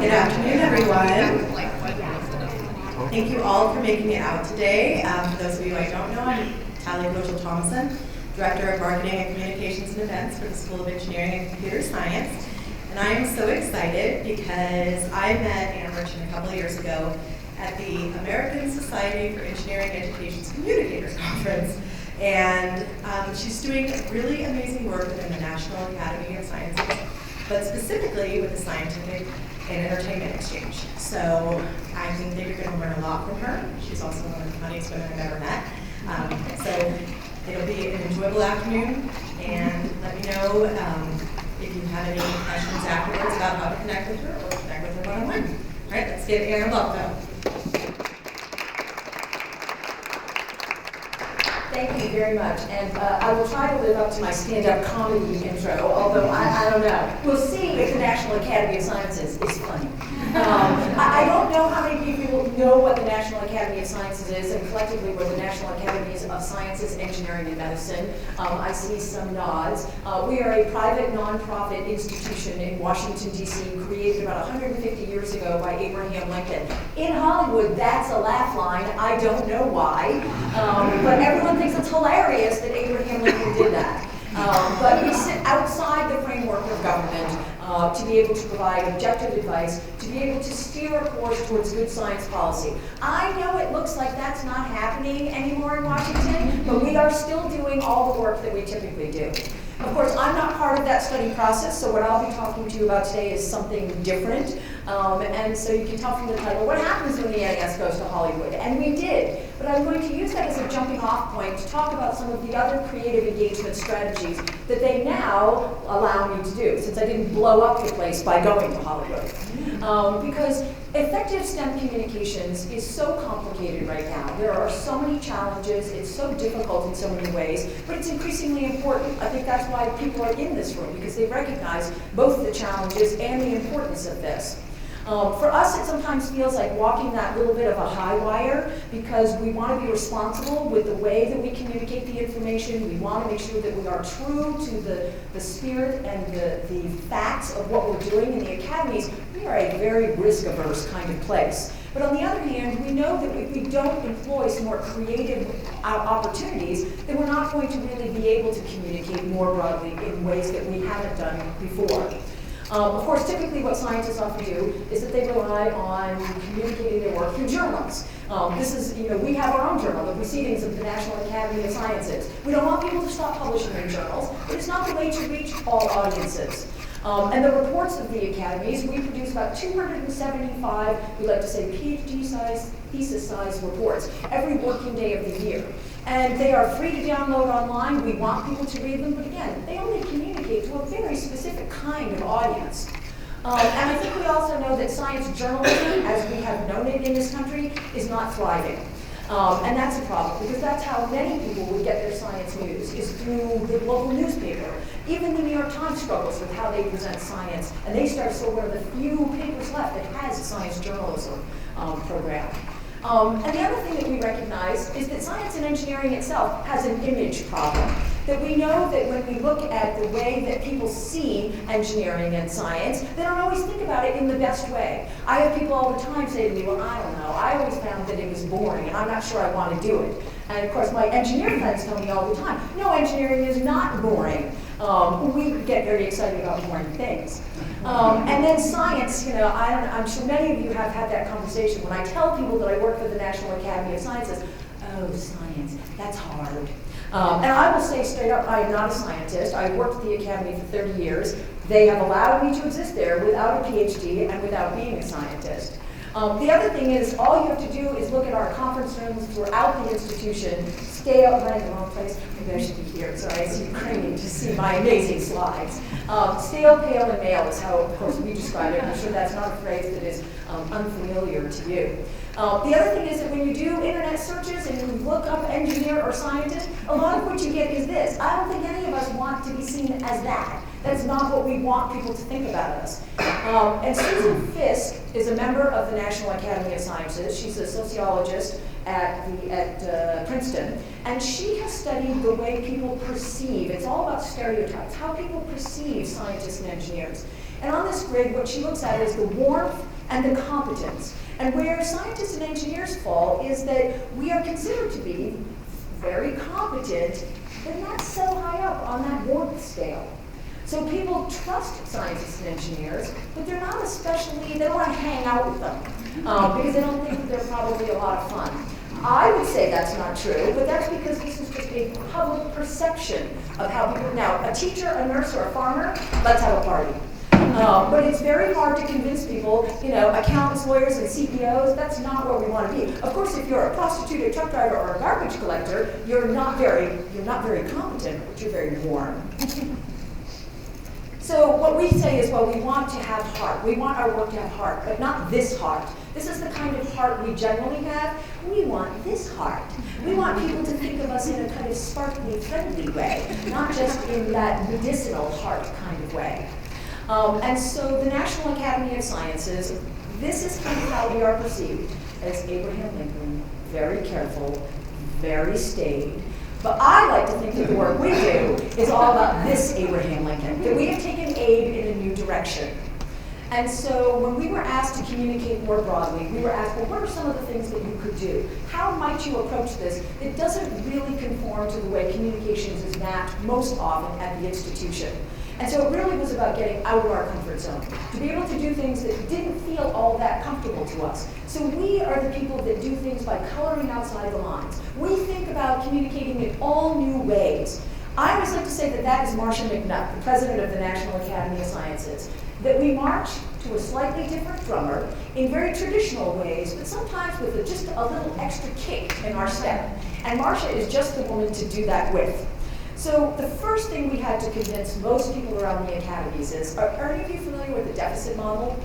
Good afternoon, everyone. Thank you all for making it out today. For those of you I don't know, I'm Talia Rochel-Thomason, Director of Marketing and Communications and Events for the School of Engineering and Computer Science. And I am so excited because I met Anne Ritchie a couple of years ago at the American Society for Engineering Education's Communicators Conference. And she's doing really amazing work within the National Academy of Sciences, but specifically with the Scientific and Entertainment Exchange. So I think that you're going to learn a lot from her. She's also one of the funniest women I've ever met. So it'll be an enjoyable afternoon, and let me know if you have any questions afterwards about how to connect with her or connect with her one-on-one. All right, let's give Erin a look, though. Thank you very much, and I will try to live up to my stand-up comedy intro, although I don't know. We'll see if the National Academy of Sciences is funny. I don't know how many people know what the National Academy of Sciences is, and collectively we're the National Academies of Sciences, Engineering, and Medicine. I see some nods. We are a private nonprofit institution in Washington, D.C., created about 150 years ago by Abraham Lincoln. In Hollywood, that's a laugh line. I don't know why, but everyone thinks it's hilarious that Abraham Lincoln did that. But we sit outside the framework of government to be able to provide objective advice, to be able to steer a course towards good science policy. I know it looks like that's not happening anymore in Washington, but we are still doing all the work that we typically do. Of course, I'm not part of that study process, so what I'll be talking to you about today is something different. And so you can tell from the title, what happens when the NAS goes to Hollywood? And we did. But I'm going to use that as a jumping off point to talk about some of the other creative engagement strategies that they now allow me to do, since I didn't blow up the place by going to Hollywood. Because effective STEM communications is so complicated right now. There are so many challenges, it's so difficult in so many ways, but it's increasingly important. I think that's why people are in this room, because they recognize both the challenges and the importance of this. For us, it sometimes feels like walking that little bit of a high wire, because we want to be responsible with the way that we communicate the information. We want to make sure that we are true to the spirit and the facts of what we're doing in the academies. We are a very risk-averse kind of place. But on the other hand, we know that if we don't employ some more creative opportunities, then we're not going to really be able to communicate more broadly in ways that we haven't done before. Of course, typically what scientists often do is that they rely on communicating their work through journals. This is, we have our own journal, the Proceedings of the National Academy of Sciences. We don't want people to stop publishing in journals, but it's not the way to reach all audiences. And the reports of the academies, we produce about 275, we like to say PhD-sized, thesis-sized reports every working day of the year. And they are free to download online. We want people to read them, but again, they only communicate to a very specific kind of audience. And I think we also know that science journalism, as we have known it in this country, is not thriving. And that's a problem, because that's how many people would get their science news, is through the local newspaper. Even the New York Times struggles with how they present science, and they start still one of the few papers left that has a science journalism program. And the other thing that we recognize is that science and engineering itself has an image problem. That we know that when we look at the way that people see engineering and science, they don't always think about it in the best way. I have people all the time say to me, well, I don't know, I always found that it was boring and I'm not sure I want to do it. And of course my engineer friends tell me all the time, no, engineering is not boring. We get very excited about boring things. And then science, I'm sure many of you have had that conversation. When I tell people that I work for the National Academy of Sciences, oh, science, that's hard. And I will say straight up, I am not a scientist. I worked at the Academy for 30 years. They have allowed me to exist there without a PhD and without being a scientist. The other thing is, all you have to do is look at our conference rooms throughout the institution, scale, am I in the wrong place? Maybe I should be here, sorry, I see you craning to see my amazing slides. Stale, pale, and male is how, of course, we describe it. I'm sure that's not a phrase that is unfamiliar to you. The other thing is that when you do internet searches and you look up engineer or scientist, a lot of what you get is this. I don't think any of us want to be seen as that. That's not what we want people to think about us. And Susan Fisk is a member of the National Academy of Sciences. She's a sociologist at Princeton, and she has studied the way people perceive. It's all about stereotypes, how people perceive scientists and engineers. And on this grid, what she looks at is the warmth and the competence. And where scientists and engineers fall is that we are considered to be very competent, but not so high up on that warmth scale. So people trust scientists and engineers, but they're not especially, they don't want to hang out with them because they don't think that they're probably a lot of fun. I would say that's not true, but that's because this is just a public perception of how people, now a teacher, a nurse, or a farmer, let's have a party. But it's very hard to convince people, accountants, lawyers, and CEOs, that's not where we want to be. Of course, if you're a prostitute, a truck driver, or a garbage collector, you're not very competent, but you're very warm. So what we say is, well, we want to have heart. We want our work to have heart, but not this heart. This is the kind of heart we generally have. We want this heart. We want people to think of us in a kind of sparkly, friendly way, not just in that medicinal heart kind of way. And so the National Academy of Sciences, this is kind of how we are perceived as Abraham Lincoln, very careful, very staid. But I like to think that the work we do is all about this Abraham Lincoln, that we have taken aid in a new direction. And so when we were asked to communicate more broadly, we were asked, well, what are some of the things that you could do? How might you approach this? It doesn't really conform to the way communications is mapped most often at the institution. And so it really was about getting out of our comfort zone, to be able to do things that didn't feel all that comfortable to us. So we are the people that do things by coloring outside the lines. We think about communicating in all new ways. I always like to say that that is Marcia McNutt, the president of the National Academy of Sciences, that we march to a slightly different drummer in very traditional ways, but sometimes with just a little extra kick in our step. And Marcia is just the woman to do that with. So the first thing we had to convince most people around the academies is, are any of you familiar with the deficit model?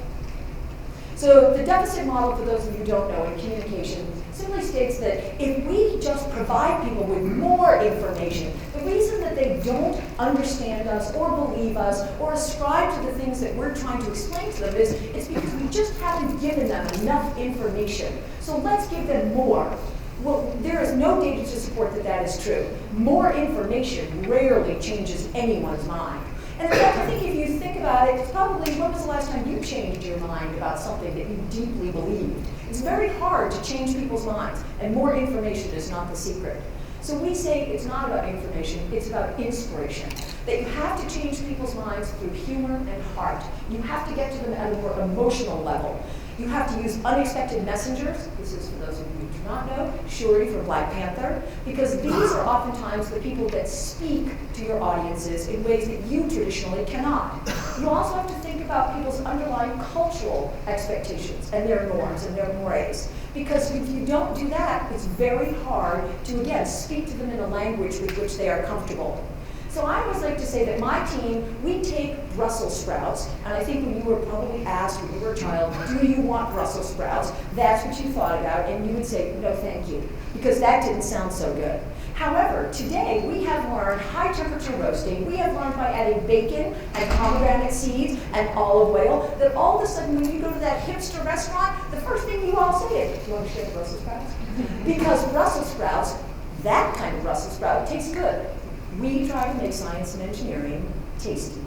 So the deficit model, for those of you who don't know, in communication, simply states that if we just provide people with more information, the reason that they don't understand us or believe us or ascribe to the things that we're trying to explain to them is it's because we just haven't given them enough information. So let's give them more. Well, there is no data to support that that is true. More information rarely changes anyone's mind. And in fact, I think if you think about it, it's probably, when was the last time you changed your mind about something that you deeply believed? It's very hard to change people's minds, and more information is not the secret. So we say it's not about information, it's about inspiration. That you have to change people's minds through humor and heart. You have to get to them at a more emotional level. You have to use unexpected messengers. This is for those of you who do not know, Shuri from Black Panther, because these are oftentimes the people that speak to your audiences in ways that you traditionally cannot. You also have to think about people's underlying cultural expectations and their norms and their mores. Because if you don't do that, it's very hard to, again, speak to them in a language with which they are comfortable. So I always like to say that my team, we take Brussels sprouts, and I think when you were probably asked when you were a child, do you want Brussels sprouts? That's what you thought about, and you would say, no, thank you, because that didn't sound so good. However, today we have learned high temperature roasting. We have learned by adding bacon and pomegranate seeds and olive oil that all of a sudden when you go to that hipster restaurant, the first thing you all say is, do you want to share Brussels sprouts? Because Brussels sprouts, that kind of Brussels sprout, tastes good. We try to make science and engineering tasty.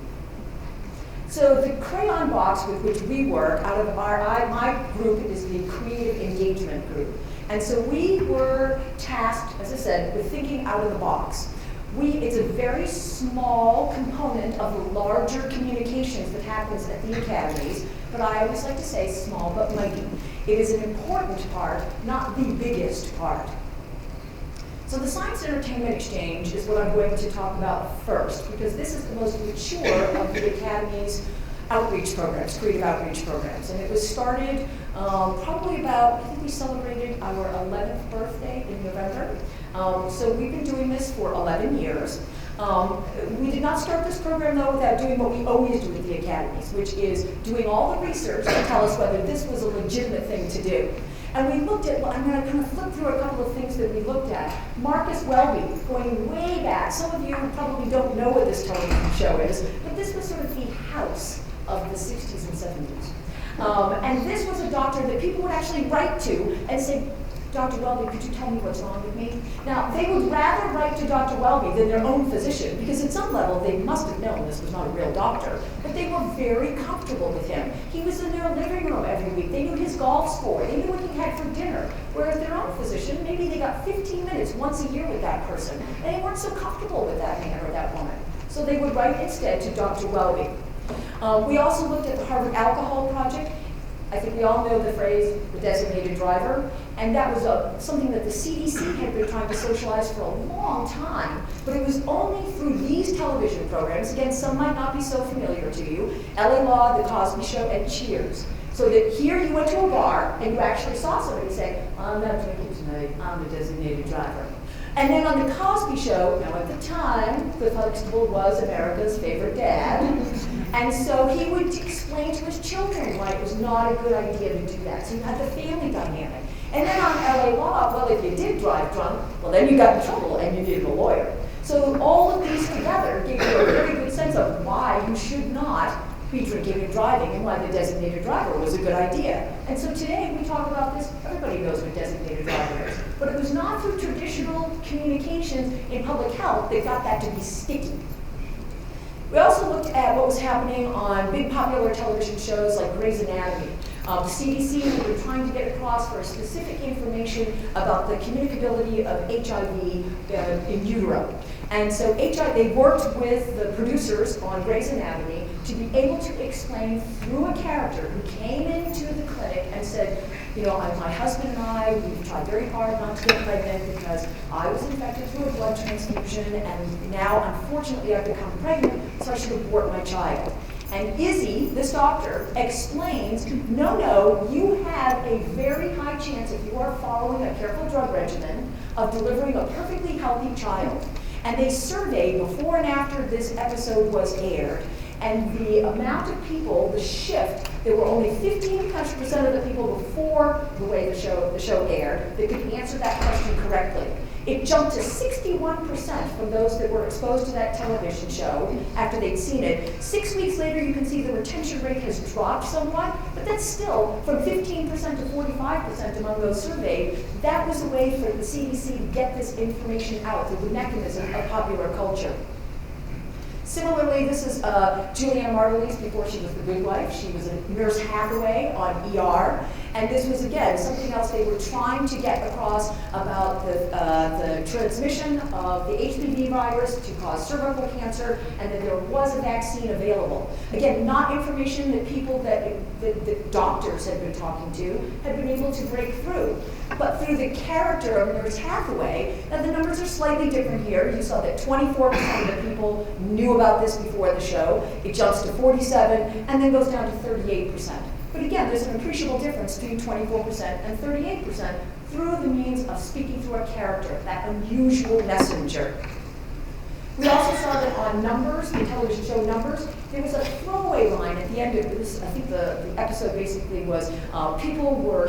So the crayon box with which we work, out of my group is the creative engagement group. And so we were tasked, as I said, with thinking out of the box. It's a very small component of the larger communications that happens at the academies, but I always like to say small but mighty. It is an important part, not the biggest part. So the Science Entertainment Exchange is what I'm going to talk about first, because this is the most mature of the Academy's outreach programs, creative outreach programs. And it was started probably about, I think we celebrated our 11th birthday in November. So we've been doing this for 11 years. We did not start this program, though, without doing what we always do at the academies, which is doing all the research to tell us whether this was a legitimate thing to do. And we looked at, I'm going to kind of flip through a couple of things that we looked at. Marcus Welby, going way back. Some of you probably don't know what this television show is, but this was sort of the house of the 60s and 70s. And this was a doctor that people would actually write to and say, Dr. Welby, could you tell me what's wrong with me? Now, they would rather write to Dr. Welby than their own physician, because at some level they must have known this was not a real doctor, but they were very comfortable with him. He was in their living room every week. They knew his golf score. They knew what he had for dinner. Whereas their own physician, maybe they got 15 minutes once a year with that person, and they weren't so comfortable with that man or that woman. So they would write instead to Dr. Welby. We also looked at the Harvard Alcohol Project. I think we all know the phrase, the designated driver, and that was something that the CDC had been trying to socialize for a long time, but it was only through these television programs, again, some might not be so familiar to you, LA Law, The Cosby Show, and Cheers. So that here you went to a bar and you actually saw somebody say, I'm not drinking tonight, I'm the designated driver. And then on The Cosby Show, now at the time, Cliff Huxtable was America's favorite dad, and so he would explain to his children why it was not a good idea to do that. So you had the family dynamic. And then on LA Law, well, if you did drive drunk, well, then you got in trouble and you needed a lawyer. So all of these together gave you a very good sense of why you should not be drinking and driving and why the designated driver was a good idea. And so today we talk about this, everybody knows what designated driver is. But it was not through traditional communications in public health that got that to be sticky. We also looked at what was happening on big popular television shows like Grey's Anatomy. The CDC had been trying to get across for specific information about the communicability of HIV in utero. And so they worked with the producers on Grey's Anatomy to be able to explain through a character who came into the clinic and said, you know, my husband and I, we've tried very hard not to get pregnant because I was infected through a blood transfusion, and now, unfortunately, I've become pregnant, so I should abort my child. And Izzy, this doctor, explains, no, you have a very high chance, if you are following a careful drug regimen, of delivering a perfectly healthy child. And they surveyed before and after this episode was aired, and the amount of people, the shift, there were only 15% of the people before the way the show aired that could answer that question correctly. It jumped to 61% from those that were exposed to that television show after they'd seen it. 6 weeks later, you can see the retention rate has dropped somewhat, but that's still from 15% to 45% among those surveyed. That was a way for the CDC to get this information out through the mechanism of popular culture. Similarly, this is Julianne Margulies before she was the Good Wife. She was a Nurse Hathaway on ER. And this was, again, something else they were trying to get across about the transmission of the HPV virus to cause cervical cancer, and that there was a vaccine available. Again, not information that people that doctors had been talking to had been able to break through. But through the character of Nurse Hathaway, now the numbers are slightly different here. You saw that 24% of the people knew about this before the show. It jumps to 47 and then goes down to 38%. But again, there's an appreciable difference between 24% and 38% through the means of speaking through a character, that unusual messenger. We also saw that on Numbers, the television show Numbers, there was a throwaway line at the end of this. I think the episode basically was people were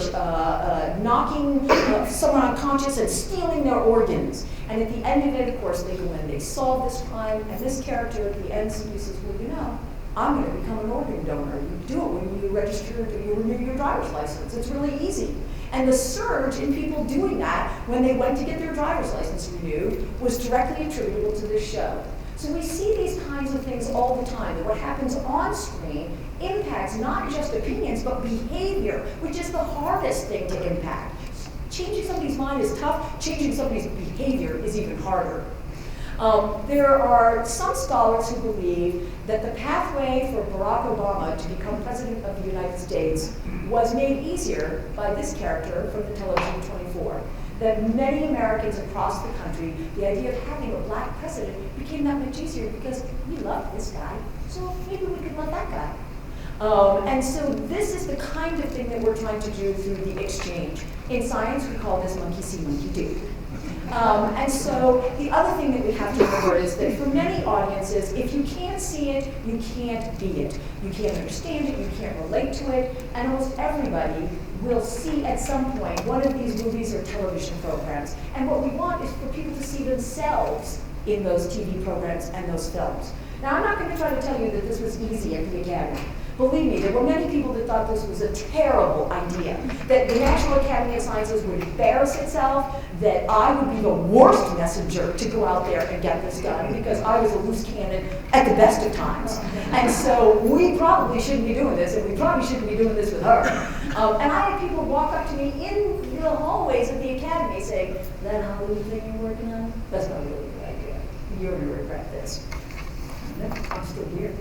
knocking someone unconscious and stealing their organs. And at the end of it, of course, they go in, they solve this crime, and this character at the end simply says, well, you know, I'm going to become an organ donor. You do it when you renew your driver's license. It's really easy. And the surge in people doing that when they went to get their driver's license renewed was directly attributable to this show. So we see these kinds of things all the time, that what happens on screen impacts not just opinions, but behavior, which is the hardest thing to impact. Changing somebody's mind is tough. Changing somebody's behavior is even harder. There are some scholars who believe that the pathway for Barack Obama to become president of the United States was made easier by this character from the television 24. That many Americans across the country, the idea of having a black president became that much easier because we love this guy, so maybe we could love that guy. And so this is the kind of thing that we're trying to do through the exchange. In science, we call this monkey see, monkey do. And so the other thing that we have to remember is that for many audiences, if you can't see it, you can't be it. You can't understand it, you can't relate to it, and almost everybody will see at some point one of these movies or television programs. And what we want is for people to see themselves in those TV programs and those films. Now, I'm not going to try to tell you that this was easy at the Academy, Believe me, there were many people that thought this was a terrible idea, that the National Academy of Sciences would embarrass itself, that I would be the worst messenger to go out there and get this done because I was a loose cannon at the best of times. And so we probably shouldn't be doing this, and we probably shouldn't be doing this with her. And I had people walk up to me in the hallways of the academy saying, that Hollywood thing you're working on, that's not really a good idea. You're going to regret this. No, I'm still here.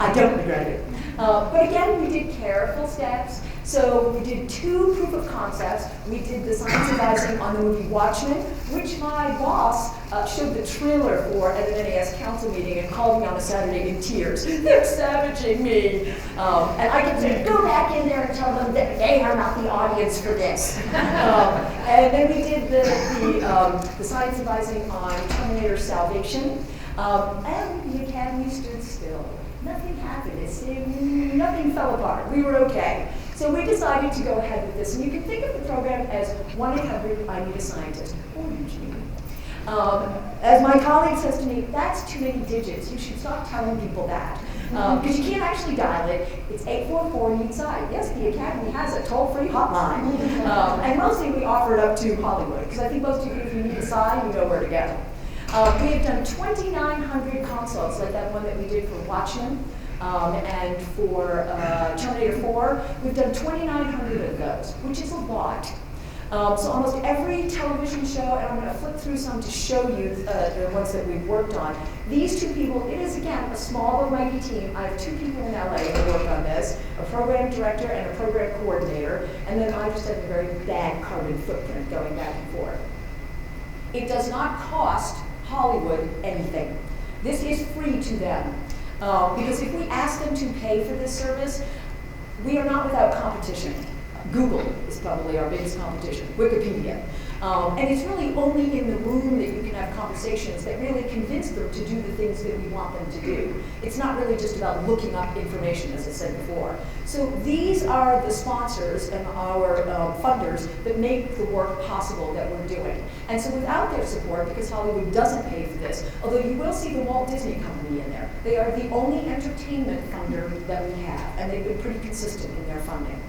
I don't regret it. But again, we did careful steps. So we did 2 proof of concepts. We did the science advising on the movie Watchmen, which my boss showed the trailer for at an NAS council meeting and called me on a Saturday in tears. They're savaging me. And I kept saying, go back in there and tell them that they are not the audience for this. And then we did the science advising on Terminator Salvation. And the Academy stood still. Nothing happened. Nothing fell apart. We were okay. So we decided to go ahead with this. And you can think of the program as 1-800-I-NEED-A-SCIENTIST, or Eugene. As my colleague says to me, that's too many digits. You should stop telling people that. Because you can't actually dial it. It's 844-NEED-SCI. Yes, the Academy has a toll-free hotline. And mostly we offer it up to Hollywood, because I think most of you, if you need a SCI, you know where to go. We have done 2,900 consults, like that one that we did for Watchmen, and for Terminator 4. We've done 2,900 of those, which is a lot. So almost every television show, and I'm going to flip through some to show you the ones that we've worked on. These 2 people, it is again a small but mighty team. I have 2 people in LA who work on this, a program director and a program coordinator, and then I just have a very bad carbon footprint going back and forth. It does not cost Hollywood anything. This is free to them. Because if we ask them to pay for this service, we are not without competition. Google is probably our biggest competition, Wikipedia. And it's really only in the room that you can have conversations that really convince them to do the things that we want them to do. It's not really just about looking up information, as I said before. So these are the sponsors and our funders that make the work possible that we're doing. And so without their support, because Hollywood doesn't pay for this, although you will see the Walt Disney Company in there, they are the only entertainment funder that we have, and they've been pretty consistent in their funding.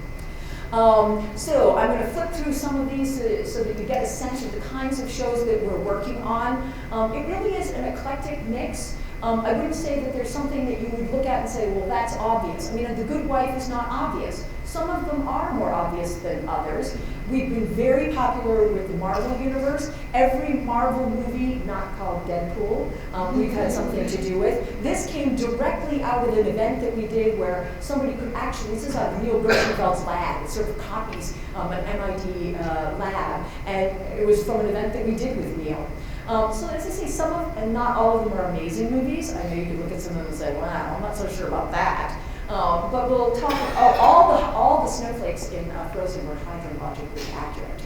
So I'm going to flip through some of these so that you get a sense of the kinds of shows that we're working on. It really is an eclectic mix. I wouldn't say that there's something that you would look at and say, well, that's obvious. I mean, The Good Wife is not obvious. Some of them are more obvious than others. We've been very popular with the Marvel universe. Every Marvel movie, not called Deadpool, we've had something to do with. This came directly out of an event that we did where somebody could actually, this is out of Neil Gershenfeld's lab, it sort of copies an MIT lab, and it was from an event that we did with Neil. So as I say, some of, and not all of them are amazing movies. I know you could look at some of them and say, wow, I'm not so sure about that. But we'll talk, all the snowflakes in Frozen were hydrologically accurate,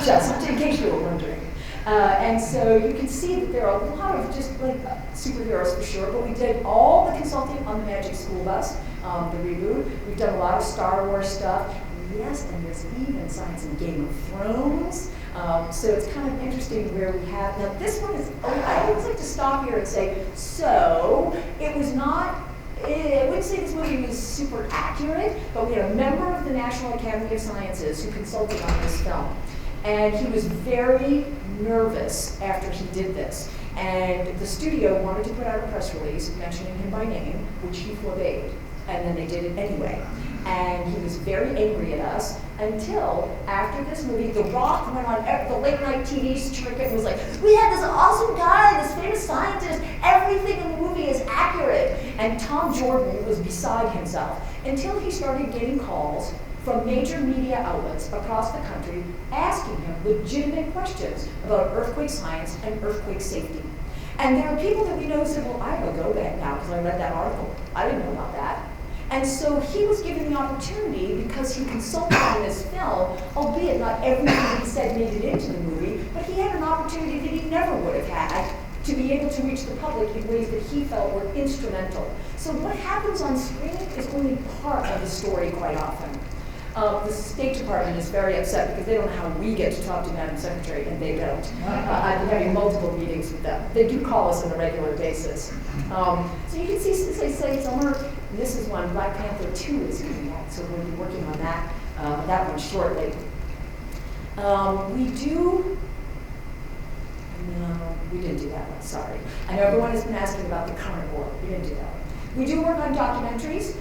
just in case you were wondering. And so you can see that there are a lot of just like superheroes for sure, but we did all the consulting on the Magic School Bus, the reboot. We've done a lot of Star Wars stuff. Yes, and there's even science in Game of Thrones. So it's kind of interesting where we have, now this one is, I always like to stop here and say, so it was not, I wouldn't say this movie was super accurate, but we had a member of the National Academy of Sciences who consulted on this film. And he was very nervous after he did this. And the studio wanted to put out a press release mentioning him by name, which he forbade. And then they did it anyway. And he was very angry at us until after this movie, The Rock went on the late night TV circuit and was like, we had this awesome guy, this famous scientist, everything in the movie is accurate. And Tom Jordan was beside himself until he started getting calls from major media outlets across the country asking him legitimate questions about earthquake science and earthquake safety. And there are people that we know who said, well, I will go back now because I read that article. I didn't know about that. And so he was given the opportunity because he consulted on this film, albeit not everything he said made it into the movie, but he had an opportunity that he never would have had to be able to reach the public in ways that he felt were instrumental. So what happens on screen is only part of the story quite often. The State Department is very upset because they don't know how we get to talk to Madam Secretary, and they don't. I've been having multiple meetings with them. They do call us on a regular basis. So you can see, as I say, some are And this is one, Black Panther 2 is coming out, so we'll be working on that one shortly. No, we didn't do that one, sorry. I know everyone has been asking about the current world. We didn't do that one. We do work on documentaries.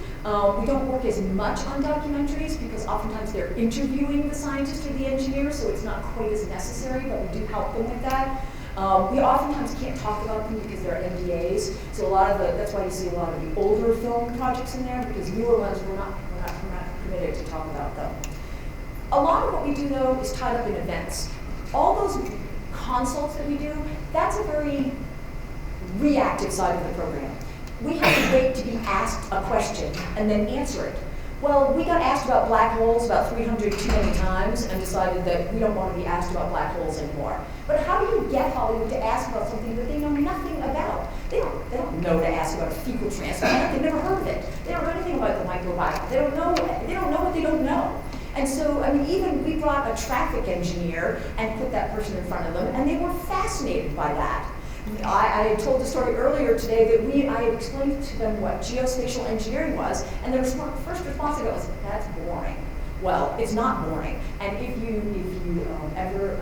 We don't work as much on documentaries because oftentimes they're interviewing the scientist or the engineer, so it's not quite as necessary, but we do help them with that. We oftentimes can't talk about them because they're NDAs, so that's why you see a lot of the older film projects in there, because newer ones we're not permitted to talk about them. A lot of what we do, though, is tied up in events. All those consults that we do, that's a very reactive side of the program. We have to wait to be asked a question and then answer it. Well, we got asked about black holes about 300 too many times and decided that we don't want to be asked about black holes anymore. But how do you get Hollywood to ask about something that they know nothing about? They don't know to ask about a fecal transplant. They've never heard of it. They don't know anything about the microbiome. They don't know what they don't know. And so, I mean, even we brought a traffic engineer and put that person in front of them, and they were fascinated by that. I told the story earlier today that I had explained to them what geospatial engineering was, and their first response was, "That's boring." Well, it's not boring. And if you ever,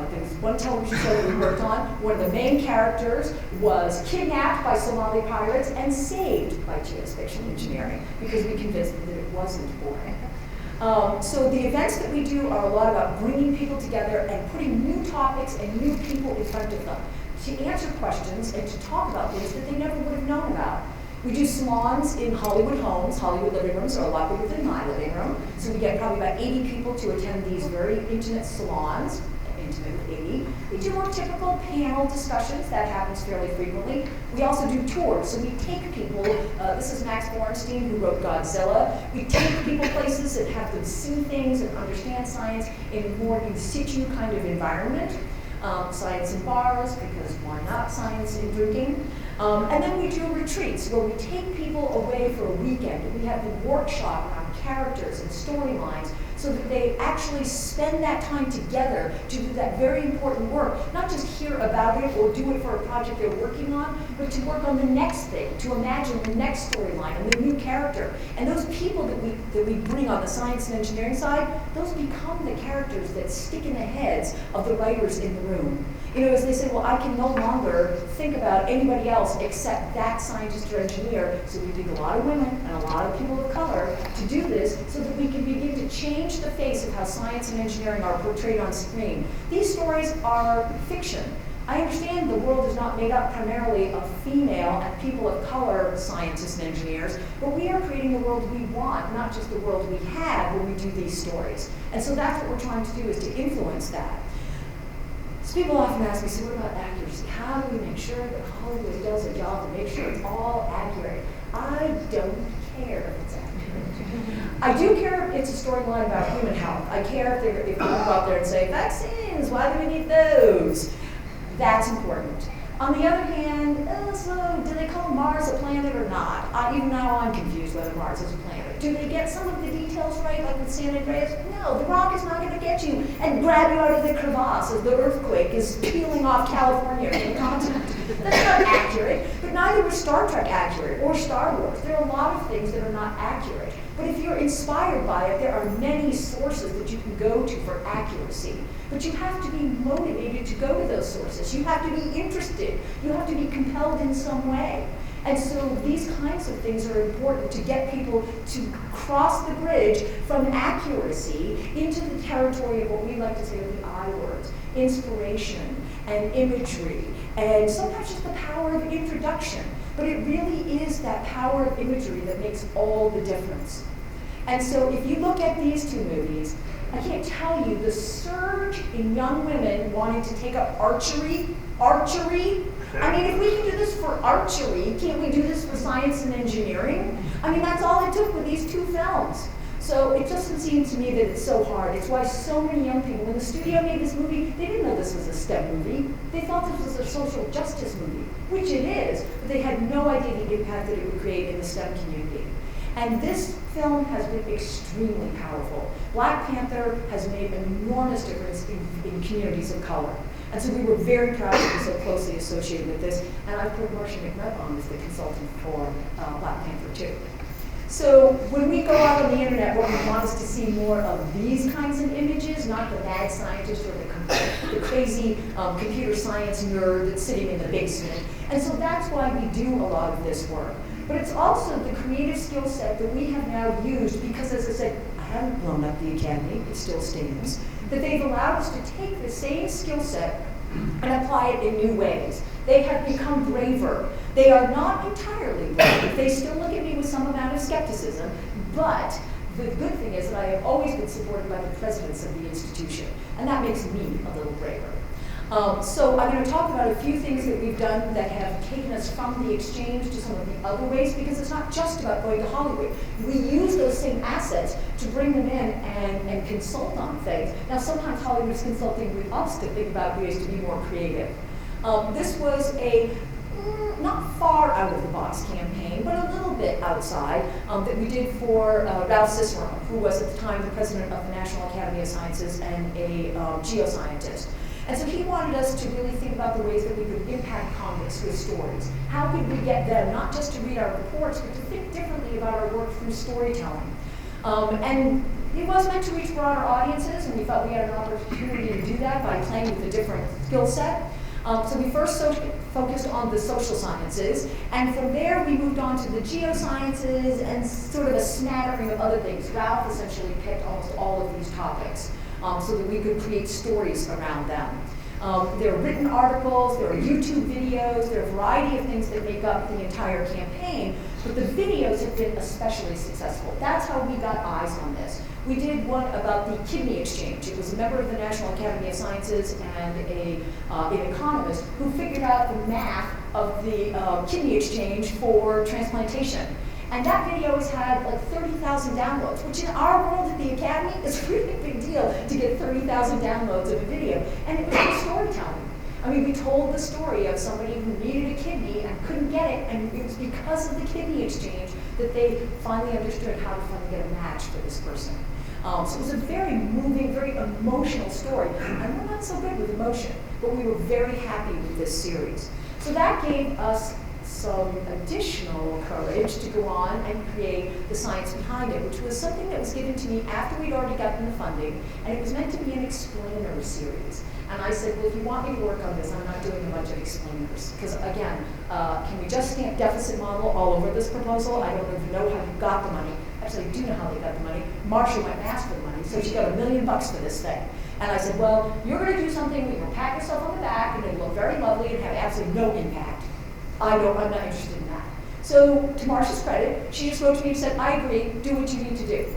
there was one television show that we worked on, one of the main characters was kidnapped by Somali pirates and saved by geospatial engineering because we convinced them that it wasn't boring. So the events that we do are a lot about bringing people together and putting new topics and new people in front of them to answer questions and to talk about things that they never would have known about. We do salons in Hollywood homes. Hollywood living rooms are a lot bigger than my living room. So we get probably about 80 people to attend these very intimate salons. Intimate with 80. We do more typical panel discussions. That happens fairly frequently. We also do tours. So we take people, this is Max Borenstein who wrote Godzilla. We take people places and have them see things and understand science in a more in situ kind of environment. Science in bars, because why not science in drinking? And then we do retreats where we take people away for a weekend. We have them workshop around characters and storylines so that they actually spend that time together to do that very important work, not just hear about it or do it for a project they're working on, but to work on the next thing, to imagine the next storyline and the new character. And those people that we bring on the science and engineering side, those become the characters that stick in the heads of the writers in the room. You know, as they say, well, I can no longer think about anybody else except that scientist or engineer, so we dig a lot of women and a lot of people of color to do this so that we can begin to change the face of how science and engineering are portrayed on screen. These stories are fiction. I understand the world is not made up primarily of female and people of color scientists and engineers, but we are creating the world we want, not just the world we have when we do these stories. And so that's what we're trying to do, is to influence that. So people often ask me, so what about accuracy? How do we make sure that Hollywood does a job to make sure it's all accurate? I don't care if it's accurate. I do care if it's a storyline about human health. I care if they go out there and say, vaccines, why do we need those? That's important. On the other hand, so do they call Mars a planet or not? Even now I'm confused whether Mars is a planet. Do they get some of the details right, like with San Andreas? No, the rock is not going to get you and grab you out of the crevasse as the earthquake is peeling off California from the continent. That's not accurate, but neither was Star Trek accurate or Star Wars. There are a lot of things that are not accurate. But if you're inspired by it, there are many sources that you can go to for accuracy. But you have to be motivated to go to those sources. You have to be interested. You have to be compelled in some way. And so these kinds of things are important to get people to cross the bridge from accuracy into the territory of what we like to say are the I words: inspiration and imagery, and sometimes just the power of introduction. But it really is that power of imagery that makes all the difference. And so if you look at these two movies, I can't tell you the surge in young women wanting to take up archery. I mean, if we can do this for archery, can't we do this for science and engineering? I mean, that's all it took with these two films. So it doesn't seem to me that it's so hard. It's why so many young people, when the studio made this movie, they didn't know this was a STEM movie. They thought this was a social justice movie, which it is, but they had no idea the impact that it would create in the STEM community. And this film has been extremely powerful. Black Panther has made an enormous difference in communities of color. And so we were very proud to be so closely associated with this. And I put Marcia McNutt on as the consultant for Black Panther 2. So when we go out on the internet, what we want is to see more of these kinds of images, not the mad scientist or the crazy computer science nerd that's sitting in the basement. And so that's why we do a lot of this work. But it's also the creative skill set that we have now used because, as I said, I haven't blown up the academy, it still stands, that they've allowed us to take the same skill set and apply it in new ways. They have become braver. They are not entirely brave. They still look at me with some amount of skepticism, but the good thing is that I have always been supported by the presidents of the institution, and that makes me a little braver. So I'm going to talk about a few things that we've done that have taken us from the exchange to some of the other ways, because it's not just about going to Hollywood. We use those same assets to bring them in and consult on things. Now, sometimes Hollywood's consulting with us to think about ways to be more creative. This was a not far out of the box campaign, but a little bit outside, that we did for Ralph Cicerone, who was at the time the president of the National Academy of Sciences and a geoscientist. And so he wanted us to really think about the ways that we could impact Congress with stories. How could we get them not just to read our reports, but to think differently about our work through storytelling? And it was meant to reach broader audiences, and we thought we had an opportunity to do that by playing with a different skill set. So we first focused on the social sciences, and from there we moved on to the geosciences and sort of a smattering of other things. Ralph essentially picked almost all of these topics so that we could create stories around them. There are written articles, there are YouTube videos, there are a variety of things that make up the entire campaign, but the videos have been especially successful. That's how we got eyes on this. We did one about the kidney exchange. It was a member of the National Academy of Sciences and an economist who figured out the math of the kidney exchange for transplantation. And that video has had like 30,000 downloads, which in our world at the Academy is a really big deal to get 30,000 downloads of a video. And it was just storytelling. I mean, we told the story of somebody who needed a kidney and couldn't get it, and it was because of the kidney exchange that they finally understood how to finally get a match for this person. So it was a very moving, very emotional story. And we're not so good with emotion, but we were very happy with this series. So that gave us some additional courage to go on and create the science behind it, which was something that was given to me after we'd already gotten the funding, and it was meant to be an explainer series. And I said, well, if you want me to work on this, I'm not doing a bunch of explainers. Because again, can we just stamp deficit model all over this proposal? I don't even know how you got the money. Actually, I do know how they got the money. Marcia went and asked for the money, so she got $1 million for this thing. And I said, well, you're going to do something where you're going to pat yourself on the back, and it'll look very lovely and have absolutely no impact. I'm not interested in that. So to Marcia's credit, she just wrote to me and said, I agree, do what you need to do.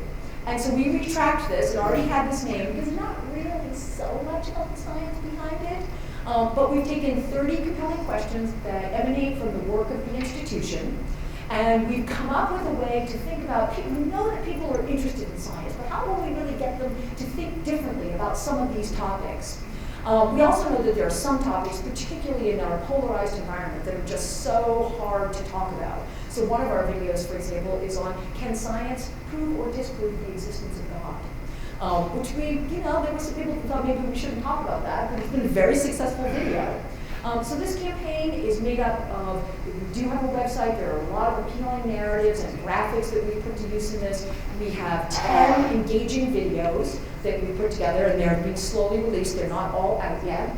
And so we retracked this. It already had this name because not really so much of the science behind it. But we've taken 30 compelling questions that emanate from the work of the institution. And we've come up with a way to think about people. We know that people are interested in science, but how will we really get them to think differently about some of these topics? We also know that there are some topics, particularly in our polarized environment, that are just so hard to talk about. So one of our videos, for example, is on can science prove or disprove the existence of God? Which there were some people who thought maybe we shouldn't talk about that, but it's been a very successful video. So this campaign is made up of, we do have a website, there are a lot of appealing narratives and graphics that we've put to use in this. We have 10 engaging videos that we put together, and they're being slowly released. They're not all out yet.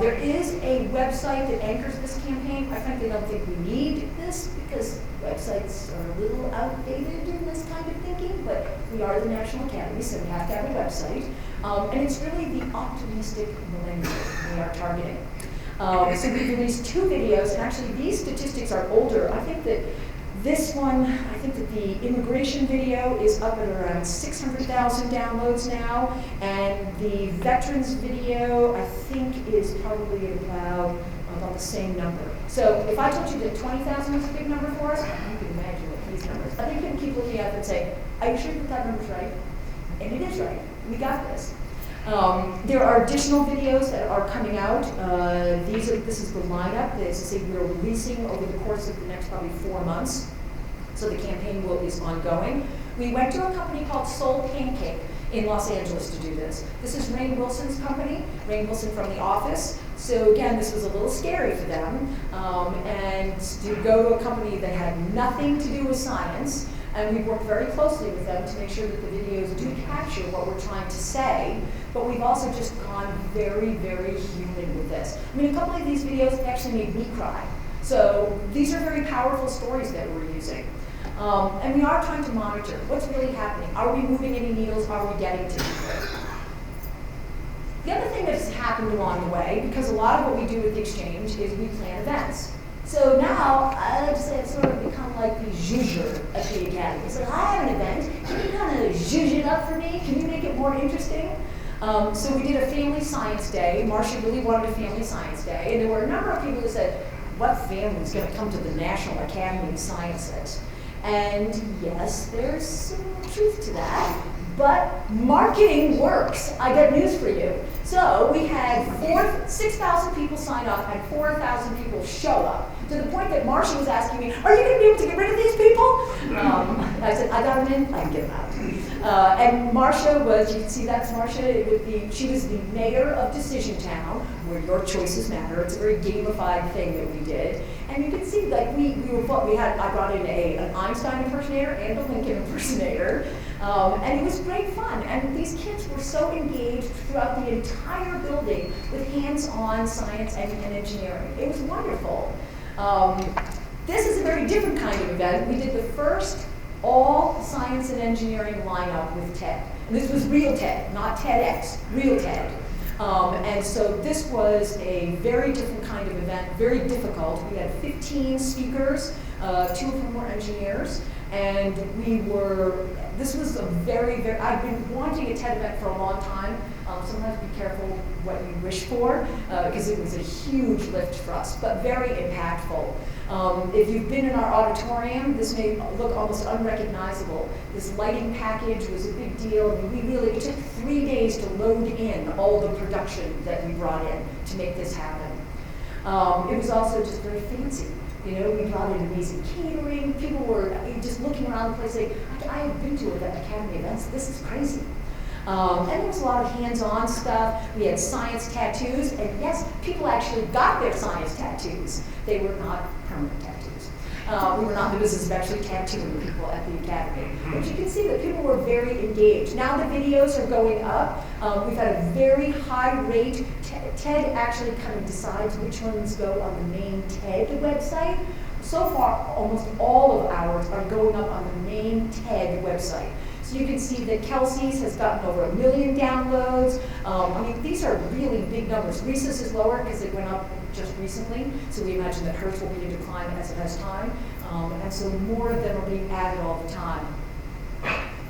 There is a website that anchors this campaign. I frankly don't think we need this because websites are a little outdated in this kind of thinking, but we are the National Academy, so we have to have a website. And it's really the optimistic millennial we are targeting. So we've released 2 videos, and actually these statistics are older. I think that this one, I think that the immigration video is up at around 600,000 downloads now, and the veterans video, I think, is probably about the same number. So if I told you that 20,000 is a big number for us, you can imagine what these numbers. I think you can keep looking at them and say, are you sure that number's right? And it is right. We got this. There are additional videos that are coming out. This is the lineup. As I say, we're releasing over the course of the next probably 4 months. So the campaign is ongoing. We went to a company called Soul Pancake. in Los Angeles to do this. This is Rainn Wilson's company, Rainn Wilson from The Office. So again, this was a little scary for them, and to go to a company that had nothing to do with science, and we worked very closely with them to make sure that the videos do capture what we're trying to say, but we've also just gone very, very human with this. I mean, a couple of these videos actually made me cry. So these are very powerful stories that we're using. And we are trying to monitor what's really happening. Are we moving any needles? Are we getting to people? The other thing that's happened along the way, because a lot of what we do with the Exchange is we plan events. So now, I like to say it's sort of become like the zhuzher at the Academy. It's like, I have an event, can you kind of zhuzh it up for me? Can you make it more interesting? So we did a family science day. Marcia really wanted a family science day, and there were a number of people who said, what family is going to come to the National Academy of Sciences? And yes, there's some truth to that. But marketing works. I got news for you. So we had 6,000 people sign up and 4,000 people show up, to the point that Marcia was asking me, are you going to be able to get rid of these people? I said, I got them in, I can get them out. And Marcia was, you can see that's Marcia, she was the mayor of Decision Town, where your choices matter. It's a very gamified thing that we did. And you can see, like, I brought in an Einstein impersonator and a Lincoln impersonator. And it was great fun. And these kids were so engaged throughout the entire building with hands-on science and engineering. It was wonderful. This is a very different kind of event. We did the first all science and engineering lineup with TED. And this was real TED, not TEDx, real TED. And so this was a very different kind of event, very difficult. We had 15 speakers, 2 of whom were engineers, and this was a very, very, I've been wanting a TED event for a long time. Sometimes be careful what you wish for, because it was a huge lift for us, but very impactful. If you've been in our auditorium, this may look almost unrecognizable. This lighting package was a big deal. I mean, it took 3 days to load in all the production that we brought in to make this happen. It was also just very fancy. You know, we brought in amazing catering. People were just looking around the place saying, I have been to Academy events. This is crazy. And there was a lot of hands-on stuff. We had science tattoos, and yes, people actually got their science tattoos. They were not permanent tattoos. We were not in the business of actually tattooing people at the Academy. But you can see that people were very engaged. Now the videos are going up. We've had a very high rate. TED actually kind of decides which ones go on the main TED website. So far, almost all of ours are going up on the main TED website. So you can see that Kelsey's has gotten over 1 million downloads. I mean, these are really big numbers. Risa's is lower because it went up just recently, so we imagine that hers will be in decline as it has time. And so more of them are being added all the time.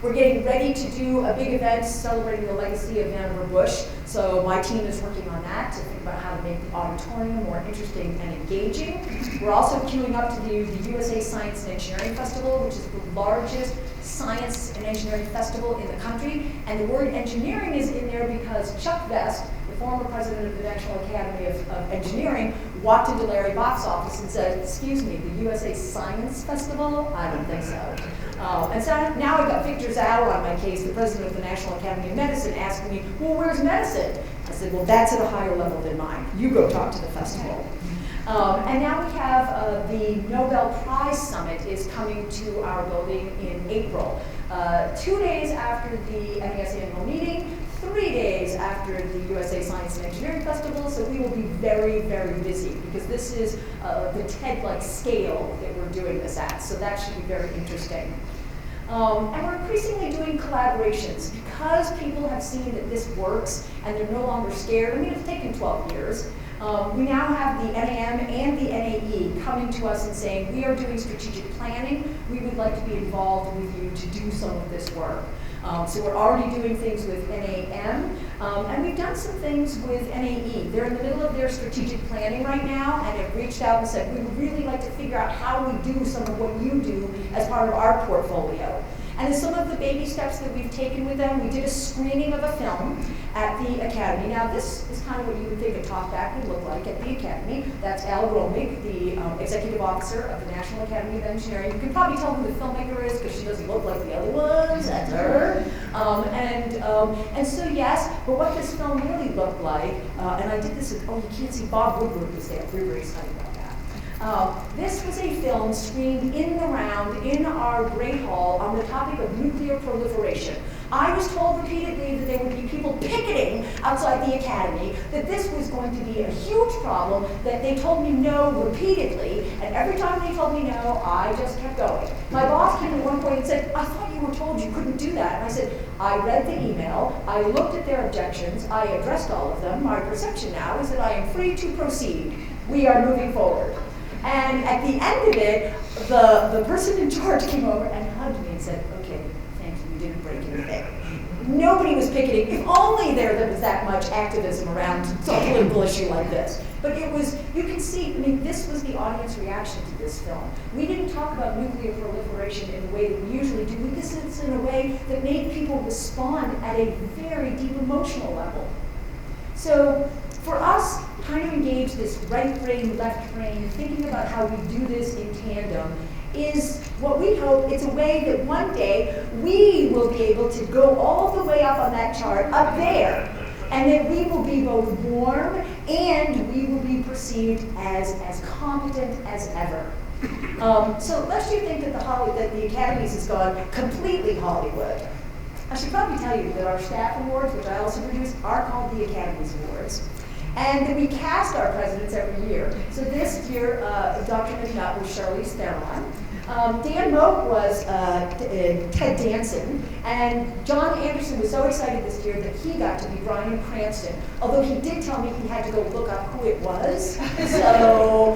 We're getting ready to do a big event celebrating the legacy of Vannevar Bush. So my team is working on that to think about how to make the auditorium more interesting and engaging. We're also queuing up to do the USA Science and Engineering Festival, which is the largest science and engineering festival in the country. And the word engineering is in there because Chuck Vest, the former president of the National Academy of Engineering, walked into Larry Bach's office and said, excuse me, the USA Science Festival? I don't think so. And so now I've got Victor Zauer on my case, the president of the National Academy of Medicine, asking me, well, where's medicine? I said, well, that's at a higher level than mine. You go talk to the festival. And now we have the Nobel Prize Summit is coming to our building in April. 2 days after the NAS annual meeting, 3 days after the USA Science and Engineering Festival, so we will be very, very busy because this is the TED-like scale that we're doing this at, so that should be very interesting. And we're increasingly doing collaborations because people have seen that this works and they're no longer scared. I mean, it's taken 12 years. We now have the NAM and the NAE coming to us and saying, we are doing strategic planning. We would like to be involved with you to do some of this work. So we're already doing things with NAM, and we've done some things with NAE. They're in the middle of their strategic planning right now, and have reached out and said, we would really like to figure out how we do some of what you do as part of our portfolio. And in some of the baby steps that we've taken with them, we did a screening of a film at the Academy. Now this is kind of what you would think a talkback would look like at the Academy. That's Al Romig, the Executive Officer of the National Academy of Engineering. You can probably tell who the filmmaker is because she doesn't look like the other ones. That's her. And so yes, but what this film really looked like, and I did this, you can't see, Bob Woodward was there. We're very excited about that. This was a film screened in the round in our Great Hall on the topic of nuclear proliferation. I was told repeatedly that there would be people picketing outside the Academy, that this was going to be a huge problem, that they told me no repeatedly, and every time they told me no, I just kept going. My boss came at one point and said, I thought you were told you couldn't do that. And I said, I read the email, I looked at their objections, I addressed all of them. My perception now is that I am free to proceed. We are moving forward. And at the end of it, the person in charge came over and hugged me and said, okay, thanks, you didn't break anything. Nobody was picketing. If only there was that much activism around some political issue like this. But it was, you can see, I mean, this was the audience reaction to this film. We didn't talk about nuclear proliferation in the way that we usually do. We did this in a way that made people respond at a very deep emotional level. So for us, trying to engage this right brain, left brain, thinking about how we do this in tandem is what we hope. It's a way that one day we will be able to go all the way up on that chart, up there, and that we will be both warm and we will be perceived as competent as ever. So lest you think that the Academies has gone completely Hollywood, I should probably tell you that our staff awards, which I also produce, are called the Academies Awards. And that we cast our presidents every year. So this year, Dr. McNutt was Charlize Theron. Dan Moak was Ted Danson. And John Anderson was so excited this year that he got to be Bryan Cranston. Although he did tell me he had to go look up who it was. So,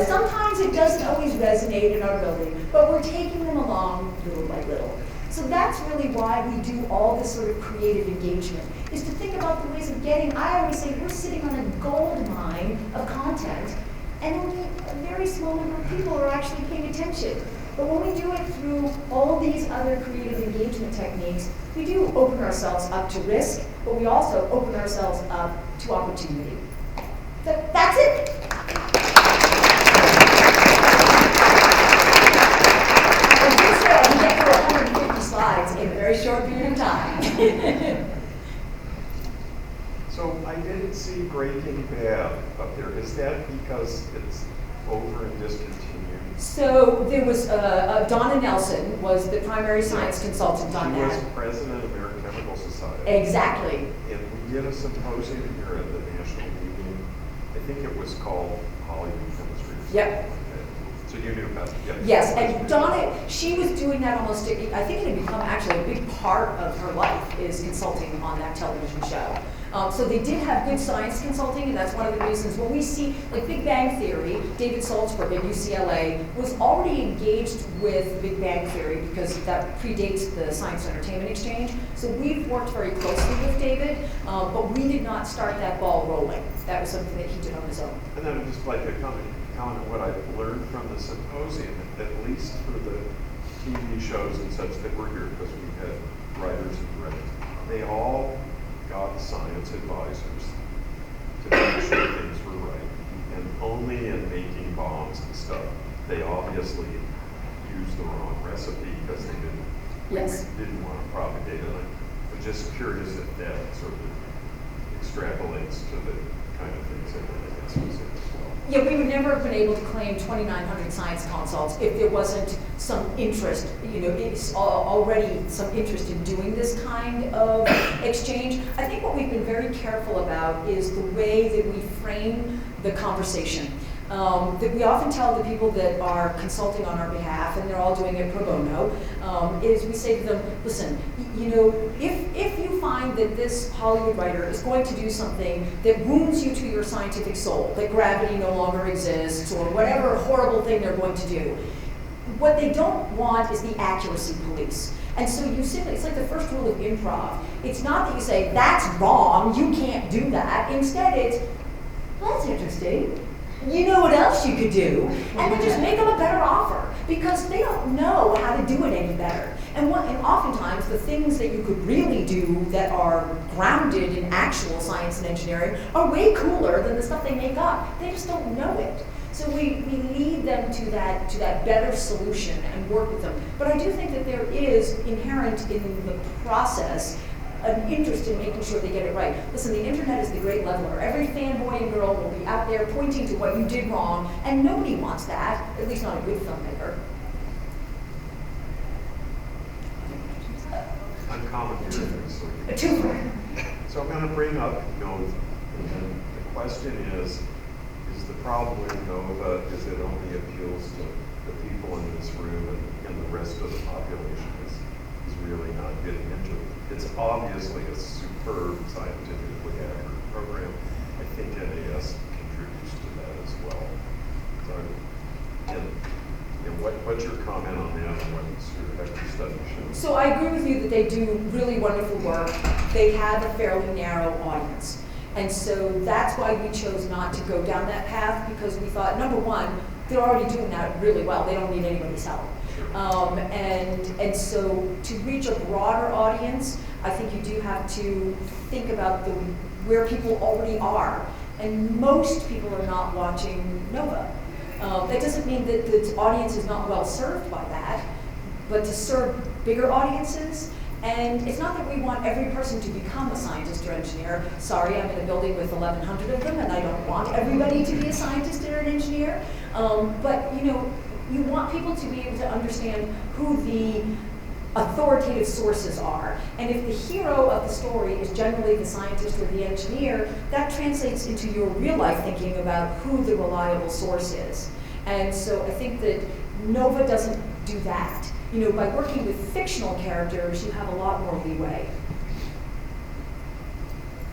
sometimes it doesn't always resonate in our building. But we're taking them along little by little. So that's really why we do all this sort of creative engagement, is to think about the ways of getting, I always say we're sitting on a gold mine of content, and only a very small number of people are actually paying attention. But when we do it through all these other creative engagement techniques, we do open ourselves up to risk, but we also open ourselves up to opportunity. So that's it. Slides in a very short period of time. So I didn't see Breaking Bad up there. Is that because it's over and discontinued? So there was Donna Nelson was the primary science consultant on that. She was president of American Chemical Society. Exactly. And we did a symposium here at the national meeting. I think it was called Hollywood Chemistry. Yep. So you knew about it? Yeah. Yes, and Donna, she was doing that almost, I think it had become actually a big part of her life is consulting on that television show. So they did have good science consulting, and that's one of the reasons when we see, like Big Bang Theory, David Salzberg at UCLA was already engaged with Big Bang Theory because that predates the Science Entertainment Exchange. So we've worked very closely with David, but we did not start that ball rolling. That was something that he did on his own. And then just like a comment on what I've learned from the symposium, at least for the TV shows and such that were here, because we had writers and directors, they all got science advisors to make sure things were right. And only in making bombs and stuff, they obviously used the wrong recipe because they didn't want to propagate it. I'm just curious if that sort of extrapolates to the kind of things that it is as well. Yeah, we would never have been able to claim 2,900 science consults if there wasn't some interest, it's already some interest in doing this kind of exchange. I think what we've been very careful about is the way that we frame the conversation. That we often tell the people that are consulting on our behalf, and they're all doing it pro bono, is we say to them, listen, if you find that this Hollywood writer is going to do something that wounds you to your scientific soul, that gravity no longer exists, or whatever horrible thing they're going to do, what they don't want is the accuracy police. And so you simply, it's like the first rule of improv. It's not that you say, that's wrong, you can't do that. Instead it's, well, that's interesting. You know what else you could do? And then just make them a better offer, because they don't know how to do it any better. And oftentimes the things that you could really do that are grounded in actual science and engineering are way cooler than the stuff they make up. They just don't know it. So we lead them to that better solution and work with them. But I do think that there is inherent in the process an interest in making sure they get it right. Listen, the internet is the great leveler. Every fanboy and girl will be out there pointing to what you did wrong, and nobody wants that, at least not a good filmmaker. Uncommon hearings. A twofer. So I'm going to bring up Nova. And the question is the problem with Nova is it only appeals to the people in this room and the rest of the population is really not getting into it. It's obviously a superb scientifically accurate program. I think NAS contributes to that as well. So, and what's your comment on that and what your study shows? So I agree with you that they do really wonderful work. They have a fairly narrow audience. And so that's why we chose not to go down that path, because we thought, number one, they're already doing that really well. They don't need anybody's help. And so to reach a broader audience, I think you do have to think about where people already are. And most people are not watching Nova. That doesn't mean that the audience is not well served by that, but to serve bigger audiences. And it's not that we want every person to become a scientist or engineer. Sorry, I'm in a building with 1,100 of them, and I don't want everybody to be a scientist or an engineer. But you want people to be able to understand who the authoritative sources are. And if the hero of the story is generally the scientist or the engineer, that translates into your real life thinking about who the reliable source is. And so I think that Nova doesn't do that. By working with fictional characters, you have a lot more leeway.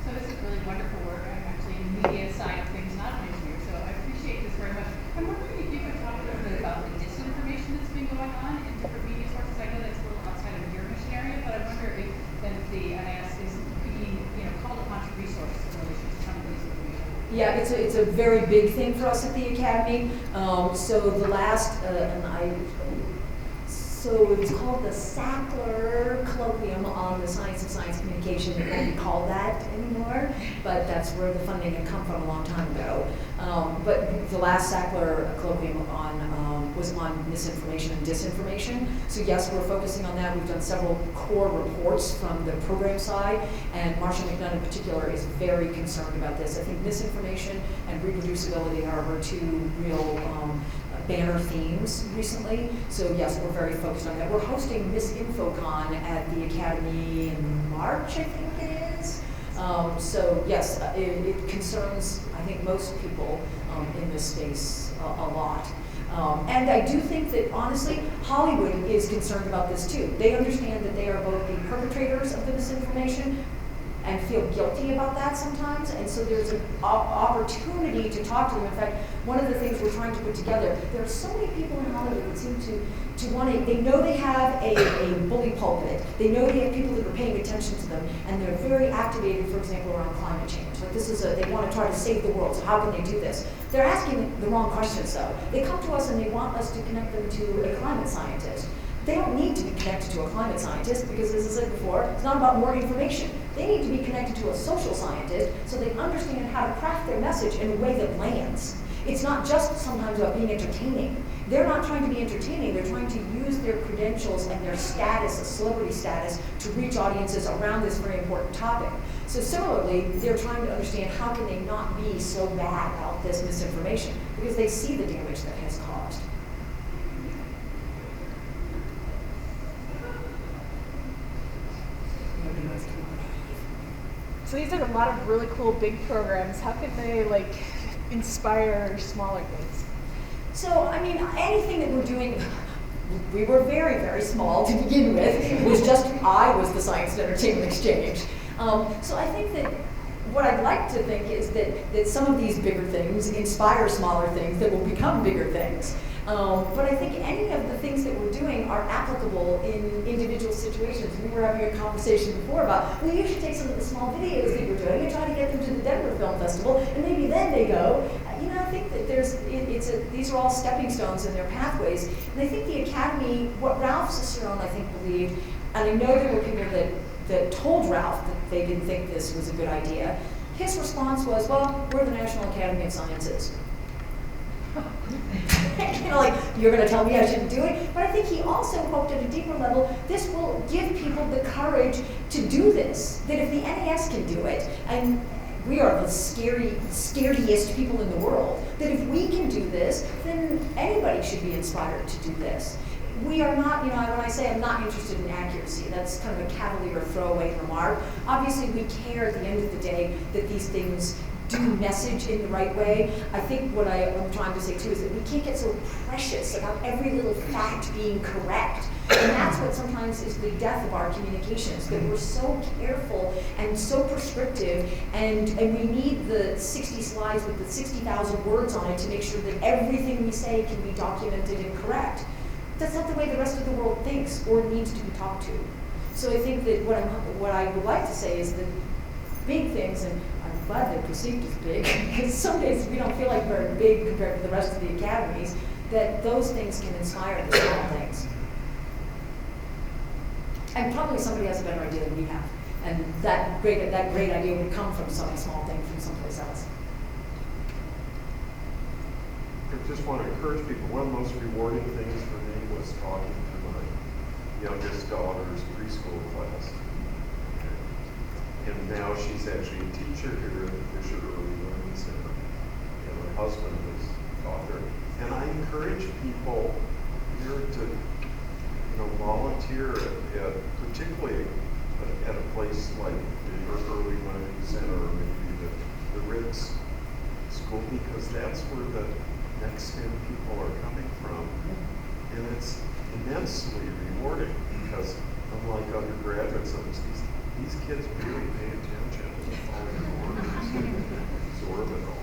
So this is really wonderful work. I'm actually in media side of things, not an engineer, so I appreciate this very much. I'm wondering if you could talk a little bit about the disinformation that's been going on in different media sources. I know that's a little outside of your mission area, but I wonder if then the NAS is being called upon to resources in relation to some of these information. Yeah, it's a very big thing for us at the Academy. So the last, So it's called the Sackler Colloquium on the Science of Science Communication. It won't be called that anymore, but that's where the funding had come from a long time ago. But the last Sackler Colloquium was on misinformation and disinformation. So yes, we're focusing on that. We've done several core reports from the program side, and Marshall McNunn in particular is very concerned about this. I think misinformation and reproducibility are our two real banner themes recently. So yes, we're very focused on that. We're hosting MisinfoCon at the Academy in March, I think it is. So yes, it concerns, I think, most people in this space a lot. And I do think that, honestly, Hollywood is concerned about this too. They understand that they are both the perpetrators of the misinformation and feel guilty about that sometimes, and so there's an opportunity to talk to them. In fact, one of the things we're trying to put together, there are so many people in Hollywood that seem to want to, they know they have a bully pulpit, they know they have people that are paying attention to them, and they're very activated, for example, around climate change. Like they want to try to save the world, so how can they do this? They're asking the wrong questions though. They come to us and they want us to connect them to a climate scientist. They don't need to be connected to a climate scientist because, as I said before, it's not about more information. They need to be connected to a social scientist so they understand how to craft their message in a way that lands. It's not just sometimes about being entertaining. They're not trying to be entertaining. They're trying to use their credentials and their status, a celebrity status, to reach audiences around this very important topic. So similarly, they're trying to understand how can they not be so bad about this misinformation because they see the damage that has caused. So these are a lot of really cool big programs. How can they inspire smaller things? So, I mean, anything that we're doing, we were very, very small to begin with. It was just, I was the Science and Entertainment Exchange. So I think that what I'd like to think is that some of these bigger things inspire smaller things that will become bigger things. But I think any of the things that we're doing are applicable in individual situations. We were having a conversation before about, well, you should take some of the small videos that you're doing and try to get them to the Denver Film Festival, and maybe then they go. I think that these are all stepping stones in their pathways. And I think the Academy, what Ralph Cicerone, I think, believed, and I know there were people that told Ralph that they didn't think this was a good idea, his response was, well, we're the National Academy of Sciences. You know, like, you're going to tell me I shouldn't do it? But I think he also hoped at a deeper level, this will give people the courage to do this. That if the NAS can do it, and we are the scariest people in the world, that if we can do this, then anybody should be inspired to do this. We are not, you know, when I say I'm not interested in accuracy, that's kind of a cavalier throwaway remark. Obviously, we care at the end of the day that these things do message in the right way. I think what I'm trying to say too is that we can't get so precious about every little fact being correct. And that's what sometimes is the death of our communications, that we're so careful and so prescriptive, and we need the 60 slides with the 60,000 words on it to make sure that everything we say can be documented and correct. That's not the way the rest of the world thinks or needs to be talked to. So I think that what I would like to say is that big things, and I'm glad they're perceived as big, because some days we don't feel like we're big compared to the rest of the academies, that those things can inspire the small things. And probably somebody has a better idea than we have. And that great idea would come from some small thing from someplace else. I just want to encourage people, one of the most rewarding things for me was talking to my youngest daughter's preschool class. And now she's actually a teacher here at the Fisher Early Learning Center. And her husband has taught her. And I encourage people here to, you know, volunteer at particularly at a place like the Early Learning Center or maybe the Ritz school, because that's where the next STEM people are coming from. And it's immensely rewarding because unlike undergraduate subjects, these kids really pay attention and follow their orders and absorb it all.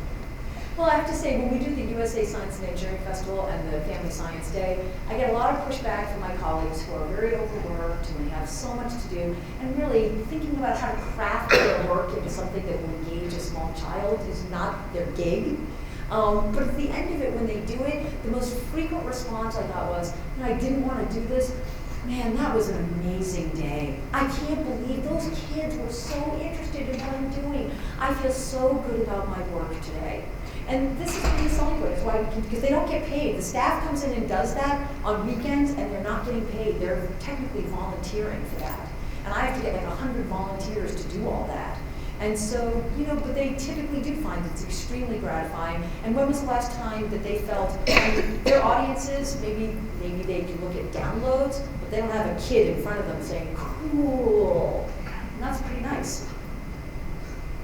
Well, I have to say, when we do the USA Science and Engineering Festival and the Family Science Day, I get a lot of pushback from my colleagues who are very overworked and they have so much to do, and really thinking about how to craft their work into something that will engage a small child is not their gig. But at the end of it, when they do it, the most frequent response I got was, you know, I didn't want to do this. Man, that was an amazing day. I can't believe those kids were so interested in what I'm doing. I feel so good about my work today. And this is really celebrated. It's why we can, because they don't get paid. The staff comes in and does that on weekends, and they're not getting paid. They're technically volunteering for that. And I have to get like 100 volunteers to do all that. And so, you know, but they typically do find it's extremely gratifying. And when was the last time that they felt their audiences, maybe they can look at downloads, but they don't have a kid in front of them saying, cool. And that's pretty nice.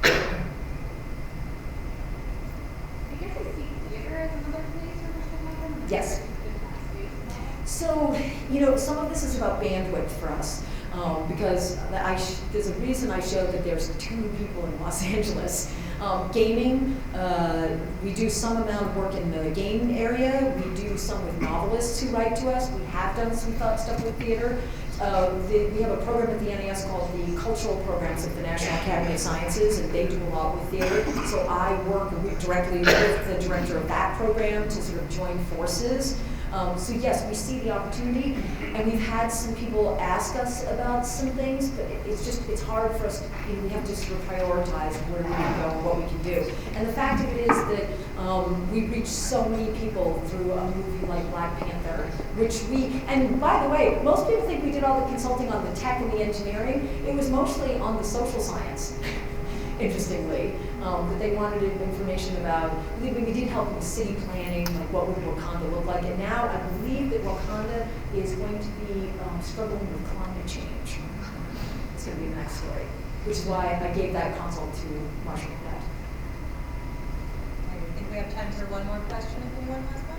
I guess I see theater as another place where this can happen. Yes. So, you know, some of this is about bandwidth for us. Because there's a reason I showed that there's 2 people in Los Angeles. Gaming, we do some amount of work in the game area. We do some with novelists who write to us. We have done some stuff with theater. We have a program at the NAS called the Cultural Programs of the National Academy of Sciences, and they do a lot with theater. So I work directly with the director of that program to sort of join forces. So yes, we see the opportunity, and we've had some people ask us about some things, but it's hard for us, you know, we have to sort of prioritize where we can go and what we can do. And the fact of it is that we reach so many people through a movie like Black Panther, and by the way, most people think we did all the consulting on the tech and the engineering. It was mostly on the social science. Interestingly, that they wanted information about, we did help with city planning, like what would Wakanda look like, and now I believe that Wakanda is going to be struggling with climate change. It's going to be the next story, which is why I gave that consult to Marshall Pratt. I think we have time for one more question if anyone has one.